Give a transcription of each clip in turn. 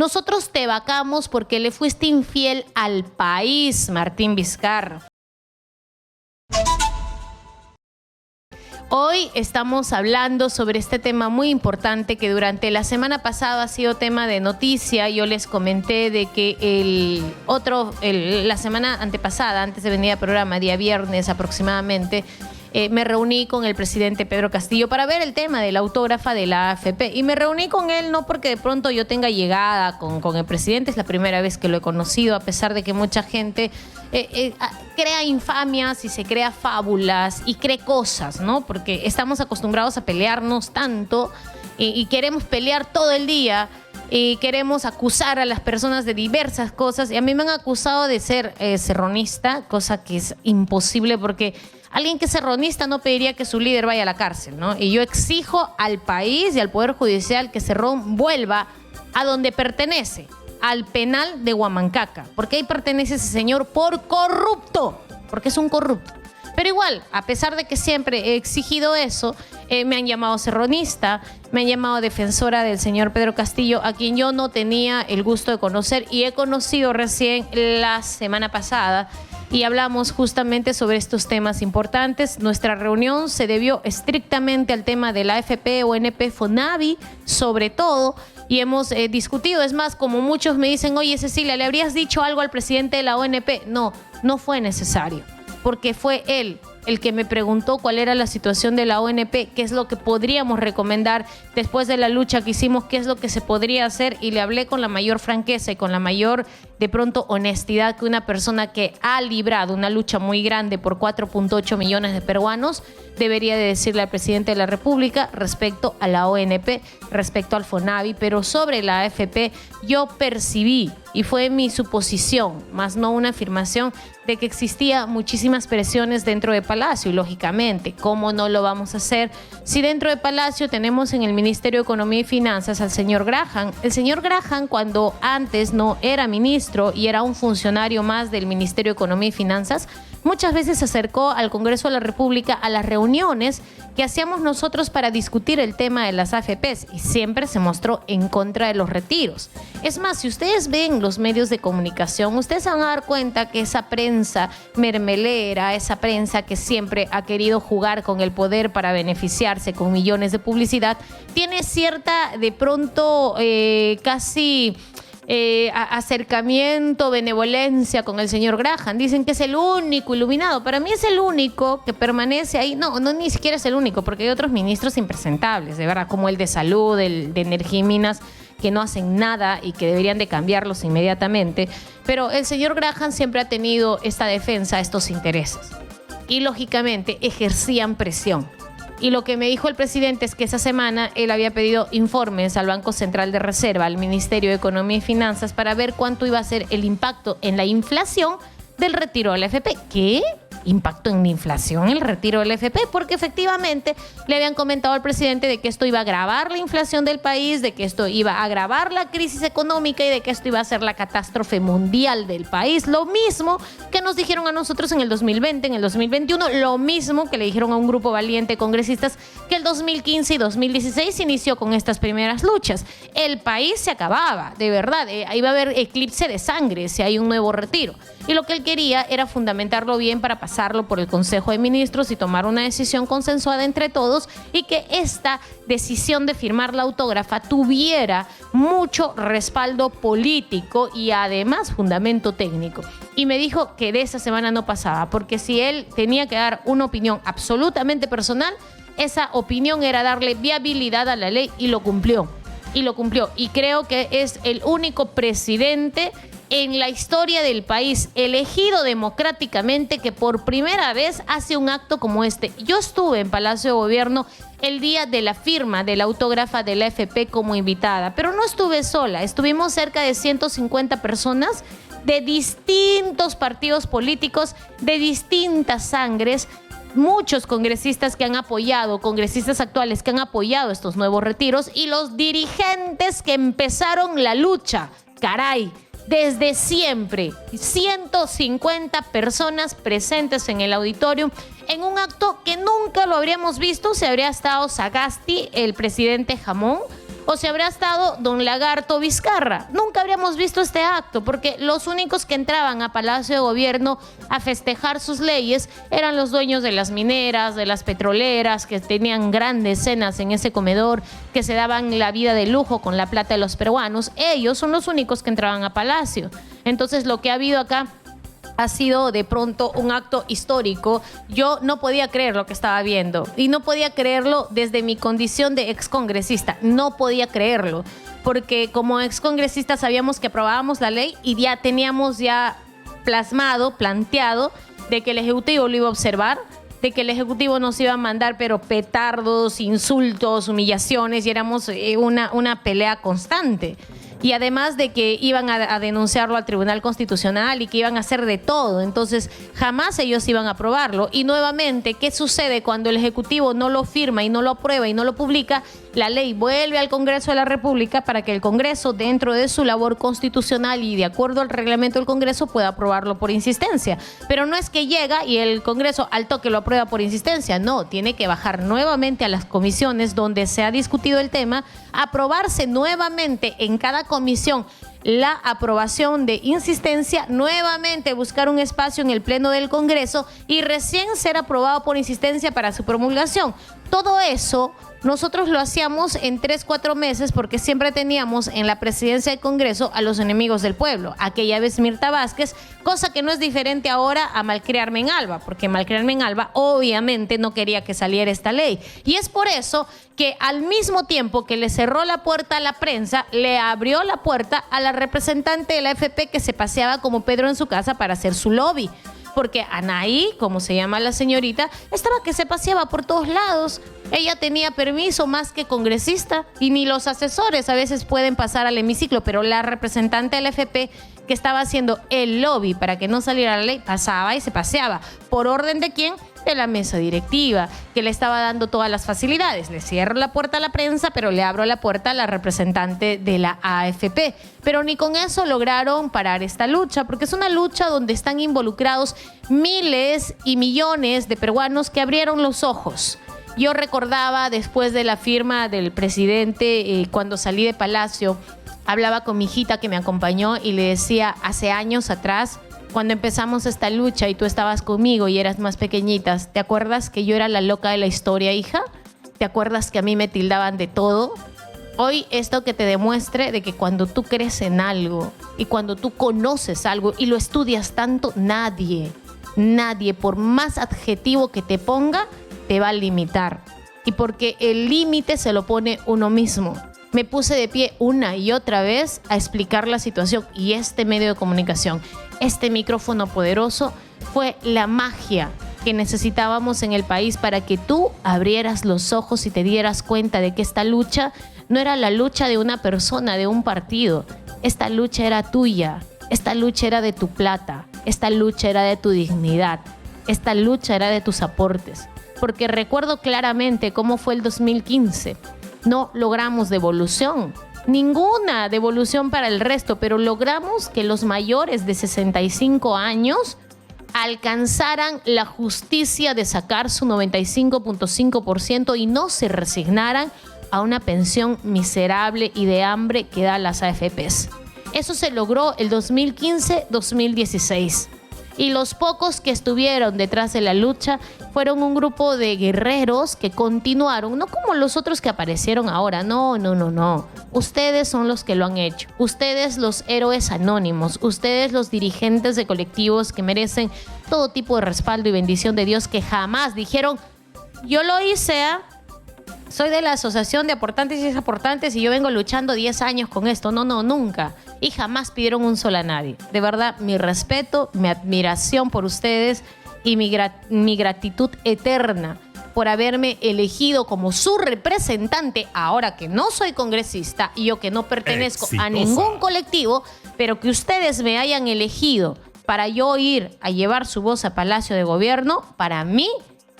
Nosotros te vacamos porque le fuiste infiel al país, Martín Vizcarra. Hoy estamos hablando sobre este tema muy importante que durante la semana pasada ha sido tema de noticia. Yo les comenté de que la semana antepasada, antes de venir al programa, día viernes aproximadamente, me reuní con el presidente Pedro Castillo para ver el tema de la autógrafa de la AFP. Y me reuní con él no porque de pronto yo tenga llegada con el presidente, es la primera vez que lo he conocido, a pesar de que mucha gente crea infamias y se crea fábulas y cree cosas, ¿no? Porque estamos acostumbrados a pelearnos tanto y queremos pelear todo el día y queremos acusar a las personas de diversas cosas. Y a mí me han acusado de ser serronista, cosa que es imposible porque alguien que es serronista no pediría que su líder vaya a la cárcel, ¿no? Y yo exijo al país y al Poder Judicial que Cerrón vuelva a donde pertenece, al penal de Huamancaca, porque ahí pertenece ese señor por corrupto, porque es un corrupto. Pero igual, a pesar de que siempre he exigido eso, me han llamado serronista, me han llamado defensora del señor Pedro Castillo, a quien yo no tenía el gusto de conocer y he conocido recién la semana pasada. Y hablamos justamente sobre estos temas importantes. Nuestra reunión se debió estrictamente al tema de la AFP, ONP, FONAVI, sobre todo, y hemos discutido. Es más, como muchos me dicen, oye, Cecilia, ¿le habrías dicho algo al presidente de la ONP? No, no fue necesario, porque fue él el que me preguntó cuál era la situación de la ONP, qué es lo que podríamos recomendar después de la lucha que hicimos, qué es lo que se podría hacer, y le hablé con la mayor franqueza y con la mayor, de pronto, honestidad que una persona que ha librado una lucha muy grande por 4.8 millones de peruanos debería de decirle al presidente de la República respecto a la ONP, respecto al FONAVI, pero sobre la AFP yo percibí, y fue mi suposición, más no una afirmación, de que existía muchísimas presiones dentro de Palacio. Y lógicamente, ¿cómo no lo vamos a hacer si dentro de Palacio tenemos en el Ministerio de Economía y Finanzas al señor Graham? El señor Graham, cuando antes no era ministro y era un funcionario más del Ministerio de Economía y Finanzas, muchas veces se acercó al Congreso de la República a las reuniones que hacíamos nosotros para discutir el tema de las AFPs, y siempre se mostró en contra de los retiros. Es más, si ustedes ven los medios de comunicación, ustedes se van a dar cuenta que esa prensa mermelera, esa prensa que siempre ha querido jugar con el poder para beneficiarse con millones de publicidad, tiene cierta, de pronto, casi acercamiento, benevolencia con el señor Graham. Dicen que es el único iluminado. Para mí es el único que permanece ahí. No, ni siquiera es el único, porque hay otros ministros impresentables, de verdad, como el de Salud, el de Energía y Minas, que no hacen nada y que deberían de cambiarlos inmediatamente. Pero el señor Graham siempre ha tenido esta defensa a estos intereses. Y lógicamente ejercían presión. Y lo que me dijo el presidente es que esa semana él había pedido informes al Banco Central de Reserva, al Ministerio de Economía y Finanzas, para ver cuánto iba a ser el impacto en la inflación del retiro de la AFP. ¿Qué? ¿Impacto en la inflación el retiro del AFP? Porque efectivamente le habían comentado al presidente de que esto iba a agravar la inflación del país, de que esto iba a agravar la crisis económica y de que esto iba a ser la catástrofe mundial del país. Lo mismo que nos dijeron a nosotros en el 2020, en el 2021, lo mismo que le dijeron a un grupo valiente de congresistas que el 2015 y 2016 inició con estas primeras luchas. El país se acababa, de verdad, iba a haber eclipse de sangre si hay un nuevo retiro. Y lo que él quería era fundamentarlo bien para pasarlo por el Consejo de Ministros y tomar una decisión consensuada entre todos, y que esta decisión de firmar la autógrafa tuviera mucho respaldo político y además fundamento técnico. Y me dijo que de esa semana no pasaba, porque si él tenía que dar una opinión absolutamente personal, esa opinión era darle viabilidad a la ley, y lo cumplió. Y creo que es el único presidente en la historia del país elegido democráticamente que por primera vez hace un acto como este. Yo estuve en Palacio de Gobierno el día de la firma de la autógrafa de la AFP como invitada, pero no estuve sola. Estuvimos cerca de 150 personas de distintos partidos políticos, de distintas sangres, muchos congresistas que han apoyado, congresistas actuales que han apoyado estos nuevos retiros, y los dirigentes que empezaron la lucha. Caray, desde siempre, 150 personas presentes en el auditorio, en un acto que nunca lo habríamos visto si habría estado Sagasti, el presidente Jamón, o si habrá estado don Lagarto Vizcarra. Nunca habríamos visto este acto, porque los únicos que entraban a Palacio de Gobierno a festejar sus leyes eran los dueños de las mineras, de las petroleras, que tenían grandes cenas en ese comedor, que se daban la vida de lujo con la plata de los peruanos. Ellos son los únicos que entraban a Palacio. Entonces, lo que ha habido acá ha sido de pronto un acto histórico. Yo no podía creer lo que estaba viendo, y no podía creerlo desde mi condición de excongresista. No podía creerlo, porque como excongresista sabíamos que aprobábamos la ley y ya teníamos plasmado, planteado, de que el Ejecutivo lo iba a observar, de que el Ejecutivo nos iba a mandar pero petardos, insultos, humillaciones, y éramos una pelea constante. Y además de que iban a denunciarlo al Tribunal Constitucional y que iban a hacer de todo. Entonces, jamás ellos iban a aprobarlo. Y nuevamente, ¿qué sucede cuando el Ejecutivo no lo firma y no lo aprueba y no lo publica? La ley vuelve al Congreso de la República para que el Congreso, dentro de su labor constitucional y de acuerdo al reglamento del Congreso, pueda aprobarlo por insistencia. Pero no es que llega y el Congreso al toque lo aprueba por insistencia. No, tiene que bajar nuevamente a las comisiones donde se ha discutido el tema, aprobarse nuevamente en cada comisión la aprobación de insistencia, nuevamente buscar un espacio en el Pleno del Congreso y recién ser aprobado por insistencia para su promulgación. Todo eso nosotros lo hacíamos en 3-4 meses, porque siempre teníamos en la presidencia del Congreso a los enemigos del pueblo. Aquella vez Mirta Vázquez, cosa que no es diferente ahora a Malcrea Armenalba, porque Malcrea Armenalba obviamente no quería que saliera esta ley. Y es por eso que al mismo tiempo que le cerró la puerta a la prensa, le abrió la puerta a la representante de la AFP que se paseaba como Pedro en su casa para hacer su lobby. Porque Anaí, como se llama la señorita, estaba que se paseaba por todos lados. Ella tenía permiso más que congresista, y ni los asesores a veces pueden pasar al hemiciclo, pero la representante de la AFP, que estaba haciendo el lobby para que no saliera la ley, pasaba y se paseaba. ¿Por orden de quién? De la mesa directiva, que le estaba dando todas las facilidades. Le cierro la puerta a la prensa, pero le abro la puerta a la representante de la AFP. Pero ni con eso lograron parar esta lucha, porque es una lucha donde están involucrados miles y millones de peruanos que abrieron los ojos. Yo recordaba, después de la firma del presidente, cuando salí de Palacio, hablaba con mi hijita que me acompañó y le decía, hace años atrás, cuando empezamos esta lucha y tú estabas conmigo y eras más pequeñitas, ¿te acuerdas que yo era la loca de la historia, hija? ¿Te acuerdas que a mí me tildaban de todo? Hoy esto que te demuestre de que cuando tú crees en algo y cuando tú conoces algo y lo estudias tanto, nadie, por más adjetivo que te ponga, te va a limitar. Y porque el límite se lo pone uno mismo. Me puse de pie una y otra vez a explicar la situación, y este medio de comunicación, este micrófono poderoso, fue la magia que necesitábamos en el país para que tú abrieras los ojos y te dieras cuenta de que esta lucha no era la lucha de una persona, de un partido. Esta lucha era tuya, esta lucha era de tu plata, esta lucha era de tu dignidad, esta lucha era de tus aportes. Porque recuerdo claramente cómo fue el 2015. No logramos devolución, ninguna devolución para el resto, pero logramos que los mayores de 65 años alcanzaran la justicia de sacar su 95.5% y no se resignaran a una pensión miserable y de hambre que da las AFPs. Eso se logró el 2015-2016. Y los pocos que estuvieron detrás de la lucha fueron un grupo de guerreros que continuaron, no como los otros que aparecieron ahora, no. Ustedes son los que lo han hecho. Ustedes, los héroes anónimos, ustedes, los dirigentes de colectivos que merecen todo tipo de respaldo y bendición de Dios, que jamás dijeron, yo lo hice, soy de la Asociación de Aportantes y Desaportantes y yo vengo luchando 10 años con esto. No, nunca. Y jamás pidieron un sol a nadie. De verdad, mi respeto, mi admiración por ustedes y mi gratitud eterna por haberme elegido como su representante, ahora que no soy congresista y yo que no pertenezco a ningún colectivo, pero que ustedes me hayan elegido para yo ir a llevar su voz a Palacio de Gobierno. Para mí,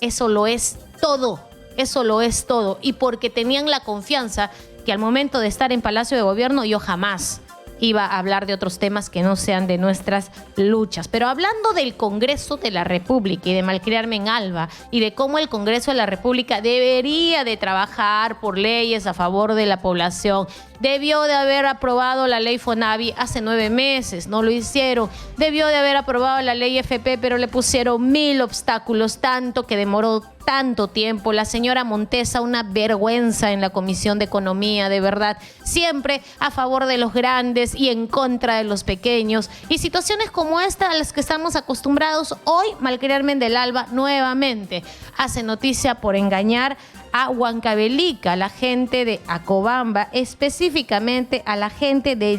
eso lo es todo. Eso lo es todo. Y porque tenían la confianza que al momento de estar en Palacio de Gobierno yo jamás iba a hablar de otros temas que no sean de nuestras luchas. Pero hablando del Congreso de la República y de malcriarme en Alba y de cómo el Congreso de la República debería de trabajar por leyes a favor de la población. Debió de haber aprobado la ley FONAVI hace 9 meses, no lo hicieron. Debió de haber aprobado la ley FP, pero le pusieron 1000 obstáculos, tanto que demoró tanto tiempo. La señora Montesa, una vergüenza en la Comisión de Economía, de verdad. Siempre a favor de los grandes y en contra de los pequeños. Y situaciones como esta a las que estamos acostumbrados hoy, malcriarme del Alba nuevamente hace noticia por engañar a Huancavelica, la gente de Acobamba, específicamente a la gente de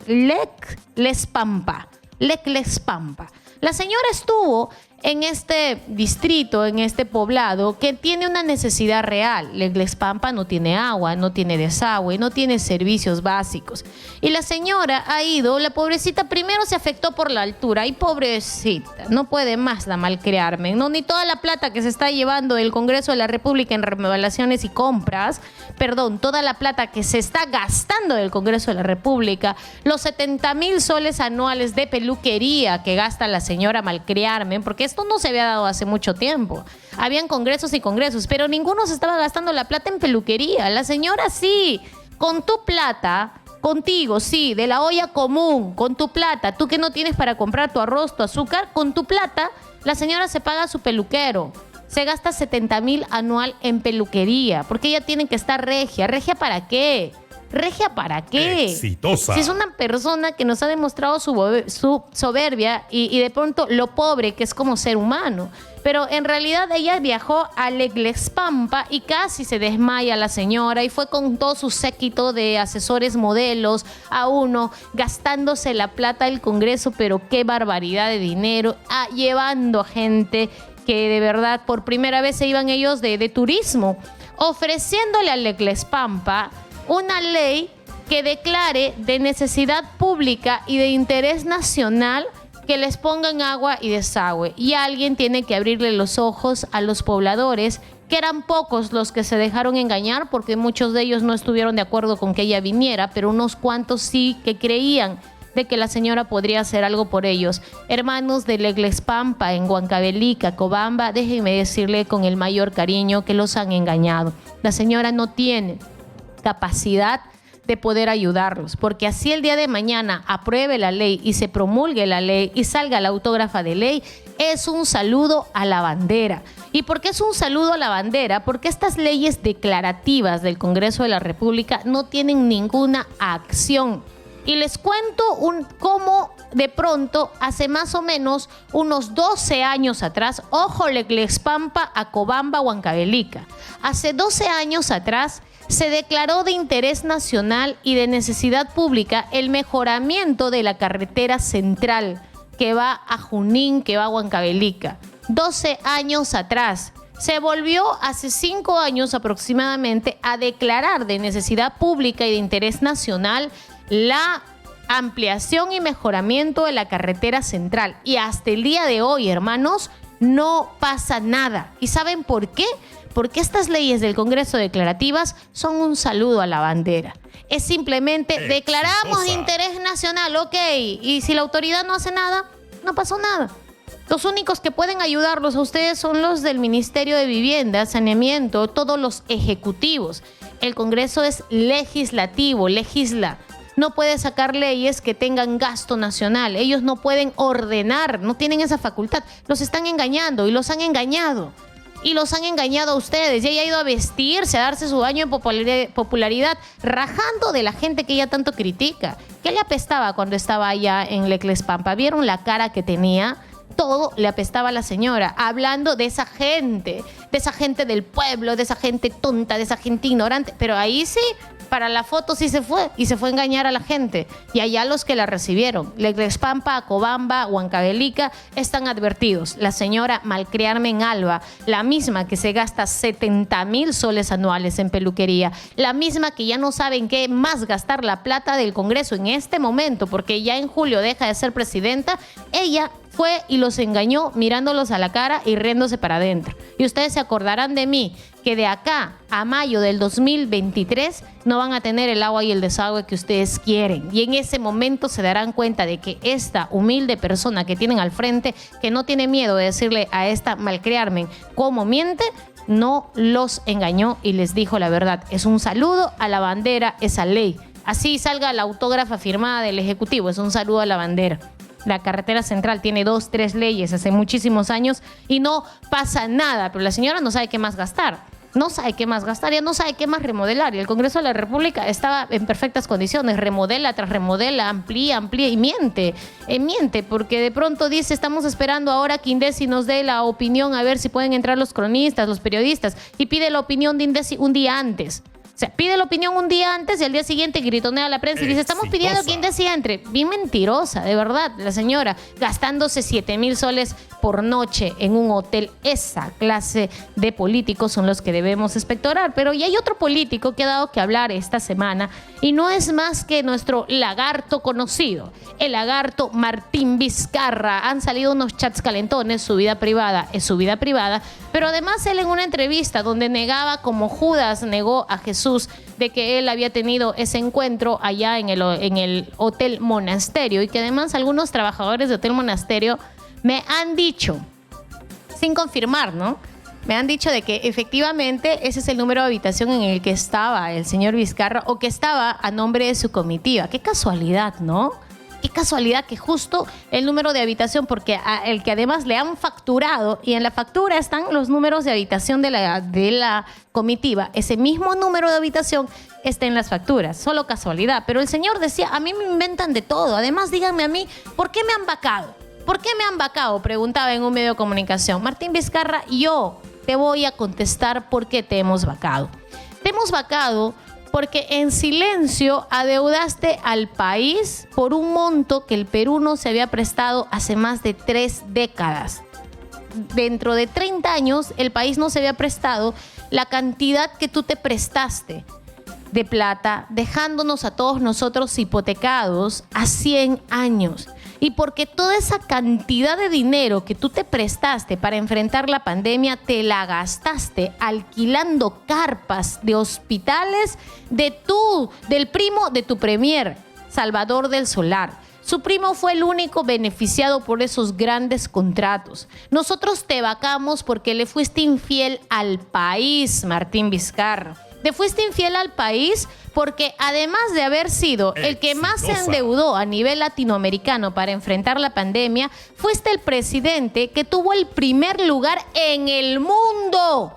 Leclespampa. La señora estuvo en este distrito, en este poblado, que tiene una necesidad real. Leclespampa no tiene agua, no tiene desagüe, no tiene servicios básicos. Y la señora ha ido, la pobrecita primero se afectó por la altura. Y pobrecita, no puede más la malcriarme, ¿no? Ni toda la plata que se está llevando del Congreso de la República en remodelaciones y compras, toda la plata que se está gastando del Congreso de la República, los 70,000 soles anuales de peluquería que gasta la señora malcriarme, porque esto no se había dado hace mucho tiempo. Habían congresos y congresos, pero ninguno se estaba gastando la plata en peluquería. La señora sí, con tu plata, contigo, sí, de la olla común, con tu plata, tú que no tienes para comprar tu arroz, tu azúcar, con tu plata, la señora se paga su peluquero. Se gasta 70,000 anual en peluquería, porque ella tiene que estar regia. ¿Regia para qué? ¿Regia para qué? Exitosa. Si es una persona que nos ha demostrado su soberbia y de pronto lo pobre que es como ser humano. Pero en realidad ella viajó a Leclespampa y casi se desmaya la señora y fue con todo su séquito de asesores modelos a uno, gastándose la plata del Congreso, pero qué barbaridad de dinero, llevando a gente que de verdad por primera vez se iban ellos de turismo, ofreciéndole a Leclespampa una ley que declare de necesidad pública y de interés nacional que les pongan agua y desagüe. Y alguien tiene que abrirle los ojos a los pobladores, que eran pocos los que se dejaron engañar, porque muchos de ellos no estuvieron de acuerdo con que ella viniera, pero unos cuantos sí que creían de que la señora podría hacer algo por ellos. Hermanos de Leclespampa, en Huancavelica, Cobamba, déjenme decirle con el mayor cariño que los han engañado. La señora no tiene capacidad de poder ayudarlos, porque así el día de mañana apruebe la ley y se promulgue la ley y salga la autógrafa de ley, es un saludo a la bandera. ¿Y por qué es un saludo a la bandera? Porque estas leyes declarativas del Congreso de la República no tienen ninguna acción. Y les cuento cómo de pronto, hace más o menos unos 12 años atrás, ojo, Leclespampa, Acobamba, Huancavelica, hace 12 años atrás, se declaró de interés nacional y de necesidad pública el mejoramiento de la carretera central que va a Junín, que va a Huancavelica. 12 años atrás. Se volvió hace 5 años aproximadamente a declarar de necesidad pública y de interés nacional la ampliación y mejoramiento de la carretera central. Y hasta el día de hoy, hermanos, no pasa nada. ¿Y saben por qué? Porque estas leyes del Congreso declarativas son un saludo a la bandera. Es simplemente declaramos de interés nacional, ok, y si la autoridad no hace nada, no pasó nada. Los únicos que pueden ayudarlos a ustedes son los del Ministerio de Vivienda, Saneamiento, todos los ejecutivos. El Congreso es legislativo, legisla. No puede sacar leyes que tengan gasto nacional. Ellos no pueden ordenar, no tienen esa facultad. Los están engañando y los han engañado. Y los han engañado a ustedes. Y ella ha ido a vestirse, a darse su baño en popularidad, rajando de la gente que ella tanto critica. ¿Qué le apestaba cuando estaba allá en Leclespampa? ¿Vieron la cara que tenía? Todo le apestaba a la señora, hablando de esa gente del pueblo, de esa gente tonta, de esa gente ignorante. Pero ahí sí, para la foto sí se fue, y se fue a engañar a la gente. Y allá los que la recibieron, Leclespampa, Acobamba, Huancavelica, están advertidos. La señora malcriarme en Alba, la misma que se gasta 70,000 soles anuales en peluquería, la misma que ya no sabe en qué más gastar la plata del Congreso en este momento, porque ya en julio deja de ser presidenta, ella fue y los engañó mirándolos a la cara y riéndose para adentro. Y ustedes se acordarán de mí, que de acá a mayo del 2023 no van a tener el agua y el desagüe que ustedes quieren. Y en ese momento se darán cuenta de que esta humilde persona que tienen al frente, que no tiene miedo de decirle a esta malcriarmen cómo miente, no los engañó y les dijo la verdad. Es un saludo a la bandera, esa ley. Así salga la autógrafa firmada del Ejecutivo, es un saludo a la bandera. La carretera central tiene 2, 3 leyes hace muchísimos años y no pasa nada, pero la señora no sabe qué más gastar. No sabe qué más gastar, ya no sabe qué más remodelar. Y el Congreso de la República estaba en perfectas condiciones. Remodela tras remodela, amplía y miente. Miente porque de pronto dice, estamos esperando ahora que Indesi nos dé la opinión a ver si pueden entrar los cronistas, los periodistas. Y pide la opinión de Indesi un día antes. O sea, pide la opinión un día antes y al día siguiente gritonea a la prensa y dice, estamos pidiendo que Indesi entre. Bien mentirosa, de verdad, la señora, gastándose 7,000 soles por noche en un hotel. Esa clase de políticos son los que debemos expectorar. Pero ya hay otro político que ha dado que hablar esta semana y no es más que nuestro lagarto conocido, el lagarto Martín Vizcarra. Han salido unos chats calentones, su vida privada es su vida privada, pero además él en una entrevista donde negaba, como Judas negó a Jesús, de que él había tenido ese encuentro allá en el Hotel Monasterio y que además algunos trabajadores de Hotel Monasterio me han dicho, sin confirmar, ¿no? Me han dicho de que efectivamente ese es el número de habitación en el que estaba el señor Vizcarra o que estaba a nombre de su comitiva. Qué casualidad, ¿no? Qué casualidad que justo el número de habitación, porque el que además le han facturado y en la factura están los números de habitación de la comitiva, ese mismo número de habitación está en las facturas, solo casualidad. Pero el señor decía, a mí me inventan de todo, además díganme a mí, ¿por qué me han vacado? ¿Por qué me han vacado? Preguntaba en un medio de comunicación. Martín Vizcarra, yo te voy a contestar por qué te hemos vacado. Te hemos vacado porque en silencio adeudaste al país por un monto que el Perú no se había prestado hace más de 3 décadas. Dentro de 30 años, el país no se había prestado la cantidad que tú te prestaste de plata, dejándonos a todos nosotros hipotecados a 100 años. Y porque toda esa cantidad de dinero que tú te prestaste para enfrentar la pandemia, te la gastaste alquilando carpas de hospitales del primo de tu premier, Salvador del Solar. Su primo fue el único beneficiado por esos grandes contratos. Nosotros te vacamos porque le fuiste infiel al país, Martín Vizcarra. Le fuiste infiel al país porque además de haber sido el que más se endeudó a nivel latinoamericano para enfrentar la pandemia, fuiste el presidente que tuvo el primer lugar en el mundo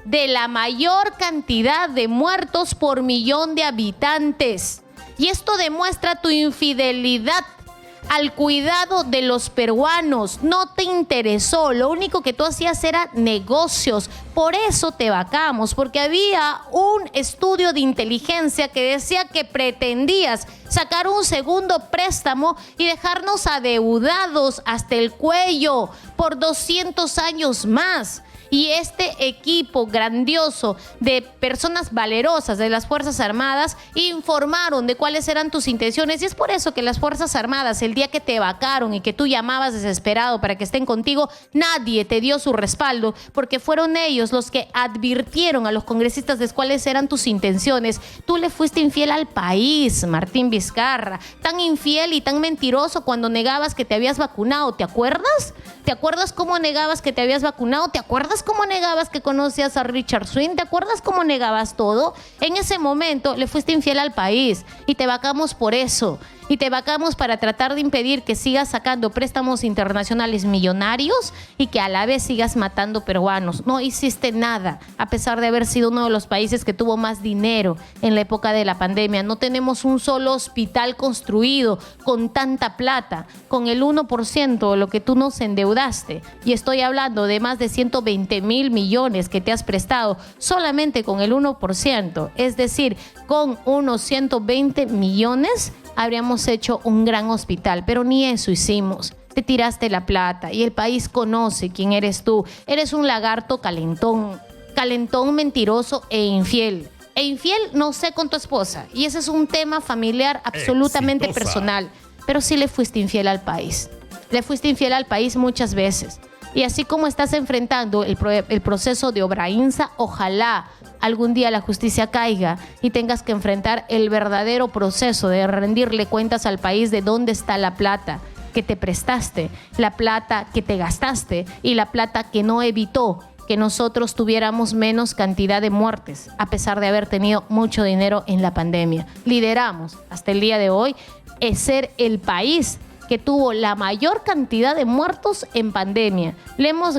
de la mayor cantidad de muertos por millón de habitantes. Y esto demuestra tu infidelidad al cuidado de los peruanos. No te interesó, lo único que tú hacías era negocios. Por eso te vacamos, porque había un estudio de inteligencia que decía que pretendías sacar un segundo préstamo y dejarnos adeudados hasta el cuello por 200 años más. Y este equipo grandioso de personas valerosas de las Fuerzas Armadas informaron de cuáles eran tus intenciones. Y es por eso que las Fuerzas Armadas, el día que te vacaron y que tú llamabas desesperado para que estén contigo, nadie te dio su respaldo, porque fueron ellos los que advirtieron a los congresistas de cuáles eran tus intenciones. Tú le fuiste infiel al país, Martín Vizcarra. Tan infiel y tan mentiroso cuando negabas que te habías vacunado. ¿Te acuerdas? ¿Te acuerdas cómo negabas que te habías vacunado? ¿Te acuerdas cómo negabas que conocías a Richard Swing? ¿Te acuerdas cómo negabas todo? En ese momento le fuiste infiel al país y te vacamos por eso. Y te vacamos para tratar de impedir que sigas sacando préstamos internacionales millonarios y que a la vez sigas matando peruanos. No hiciste nada, a pesar de haber sido uno de los países que tuvo más dinero en la época de la pandemia. No tenemos un solo hospital construido con tanta plata, con el 1% de lo que tú nos endeudaste. Y estoy hablando de más de 120,000 millones que te has prestado solamente con el 1%. Es decir, con unos 120 millones habríamos hecho un gran hospital, pero ni eso hicimos. Te tiraste la plata y el país conoce quién eres tú. Eres un lagarto calentón, mentiroso e infiel. E infiel, no sé, con tu esposa. Y ese es un tema familiar absolutamente personal. Pero sí le fuiste infiel al país. Le fuiste infiel al país muchas veces. Y así como estás enfrentando el proceso de Obrainsa, ojalá algún día la justicia caiga y tengas que enfrentar el verdadero proceso de rendirle cuentas al país de dónde está la plata que te prestaste, la plata que te gastaste y la plata que no evitó que nosotros tuviéramos menos cantidad de muertes, a pesar de haber tenido mucho dinero en la pandemia. Lideramos hasta el día de hoy ser el país que tuvo la mayor cantidad de muertos en pandemia. Le hemos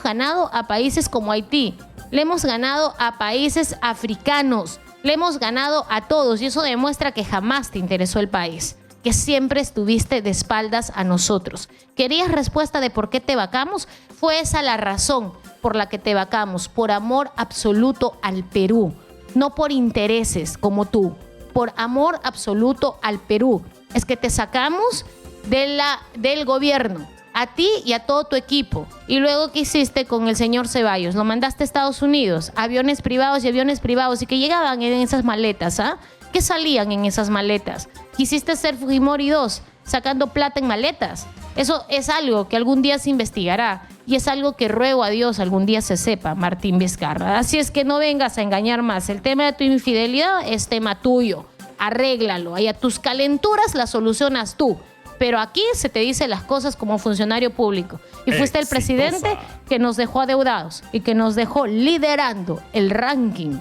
ganado a países como Haití, le hemos ganado a países africanos, le hemos ganado a todos y eso demuestra que jamás te interesó el país, que siempre estuviste de espaldas a nosotros. ¿Querías respuesta de por qué te vacamos? Fue esa la razón por la que te vacamos, por amor absoluto al Perú, no por intereses como tú, por amor absoluto al Perú. Es que te sacamos del gobierno, a ti y a todo tu equipo. Y luego, ¿qué hiciste con el señor Ceballos? Lo mandaste a Estados Unidos, aviones privados y que llegaban en esas maletas, ¿ah? ¿Qué salían en esas maletas? Quisiste ser Fujimori 2, sacando plata en maletas. Eso es algo que algún día se investigará y es algo que ruego a Dios algún día se sepa, Martín Vizcarra. Así es que no vengas a engañar más. El tema de tu infidelidad es tema tuyo. Arréglalo. Ahí a tus calenturas las solucionas tú. Pero aquí se te dice las cosas como funcionario público. Y fuiste el presidente que nos dejó adeudados y que nos dejó liderando el ranking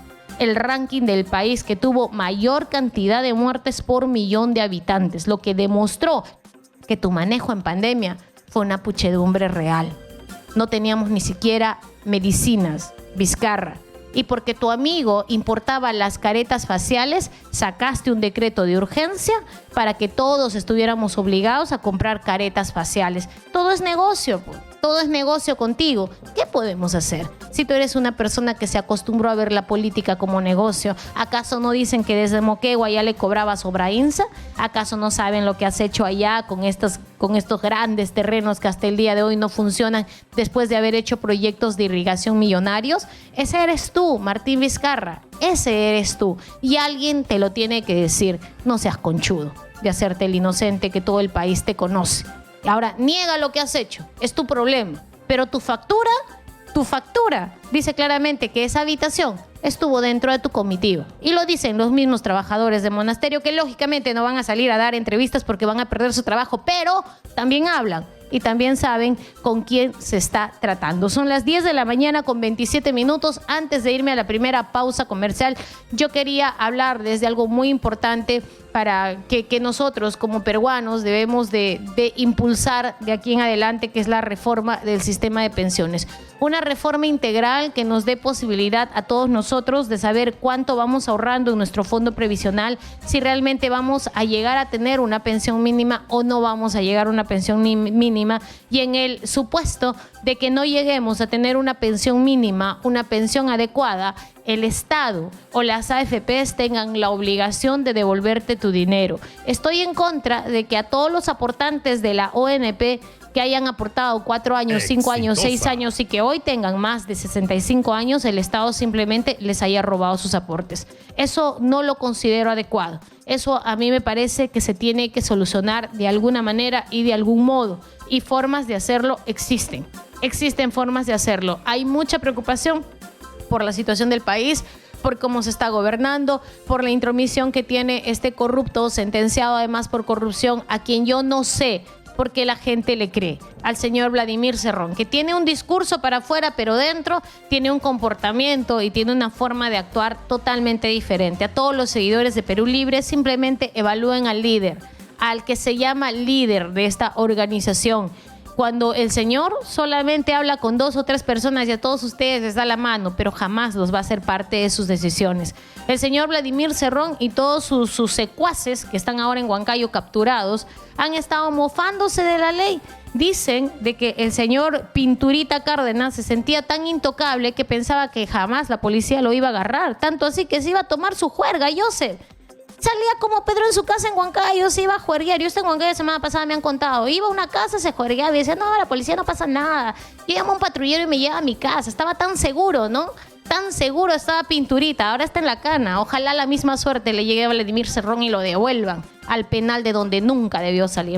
del país que tuvo mayor cantidad de muertes por millón de habitantes, lo que demostró que tu manejo en pandemia fue una puchedumbre real. No teníamos ni siquiera medicinas, Vizcarra. Y porque tu amigo importaba las caretas faciales, sacaste un decreto de urgencia para que todos estuviéramos obligados a comprar caretas faciales. Todo es negocio, pues. Todo es negocio contigo. ¿Qué podemos hacer? Si tú eres una persona que se acostumbró a ver la política como negocio, ¿acaso no dicen que desde Moquegua ya le cobrabas Obrainsa? ¿Acaso no saben lo que has hecho allá con estos grandes terrenos que hasta el día de hoy no funcionan después de haber hecho proyectos de irrigación millonarios? Ese eres tú, Martín Vizcarra. Ese eres tú. Y alguien te lo tiene que decir. No seas conchudo de hacerte el inocente que todo el país te conoce. Ahora, niega lo que has hecho, es tu problema. Pero tu factura dice claramente que esa habitación estuvo dentro de tu comitiva. Y lo dicen los mismos trabajadores de monasterio, que lógicamente no van a salir a dar entrevistas porque van a perder su trabajo, pero también hablan y también saben con quién se está tratando. Son las 10 de la mañana con 27 minutos. Antes de irme a la primera pausa comercial, yo quería hablar desde algo muy importante para que nosotros como peruanos debemos de impulsar de aquí en adelante, que es la reforma del sistema de pensiones. Una reforma integral que nos dé posibilidad a todos nosotros de saber cuánto vamos ahorrando en nuestro fondo previsional, si realmente vamos a llegar a tener una pensión mínima o no vamos a llegar a una pensión mínima, y en el supuesto de que no lleguemos a tener una pensión mínima, una pensión adecuada, el Estado o las AFPs tengan la obligación de devolverte tu dinero. Estoy en contra de que a todos los aportantes de la ONP que hayan aportado 4 años, 5 años, 6 años y que hoy tengan más de 65 años, el Estado simplemente les haya robado sus aportes. Eso no lo considero adecuado. Eso a mí me parece que se tiene que solucionar de alguna manera y de algún modo. Y formas de hacerlo existen. Existen formas de hacerlo. Hay mucha preocupación por la situación del país, por cómo se está gobernando, por la intromisión que tiene este corrupto, sentenciado además por corrupción, a quien yo no sé por qué la gente le cree, al señor Vladimir Cerrón, que tiene un discurso para afuera, pero dentro tiene un comportamiento y tiene una forma de actuar totalmente diferente. A todos los seguidores de Perú Libre, simplemente evalúen al líder, al que se llama líder de esta organización. Cuando el señor solamente habla con 2 o 3 personas y a todos ustedes les da la mano, pero jamás los va a hacer parte de sus decisiones. El señor Vladimir Cerrón y todos sus secuaces que están ahora en Huancayo capturados han estado mofándose de la ley. Dicen de que el señor Pinturita Cárdenas se sentía tan intocable que pensaba que jamás la policía lo iba a agarrar. Tanto así que se iba a tomar su juerga, Joseph. Salía como Pedro en su casa en Huancayo, se iba a juerguear. Yo estoy en Huancayo la semana pasada, me han contado. Iba a una casa, se juergueaba y decía, no, la policía no pasa nada. Llama un patrullero y me lleva a mi casa. Estaba tan seguro, ¿no? Tan seguro estaba Pinturita. Ahora está en la cana. Ojalá la misma suerte le llegue a Vladimir Cerrón y lo devuelvan al penal de donde nunca debió salir.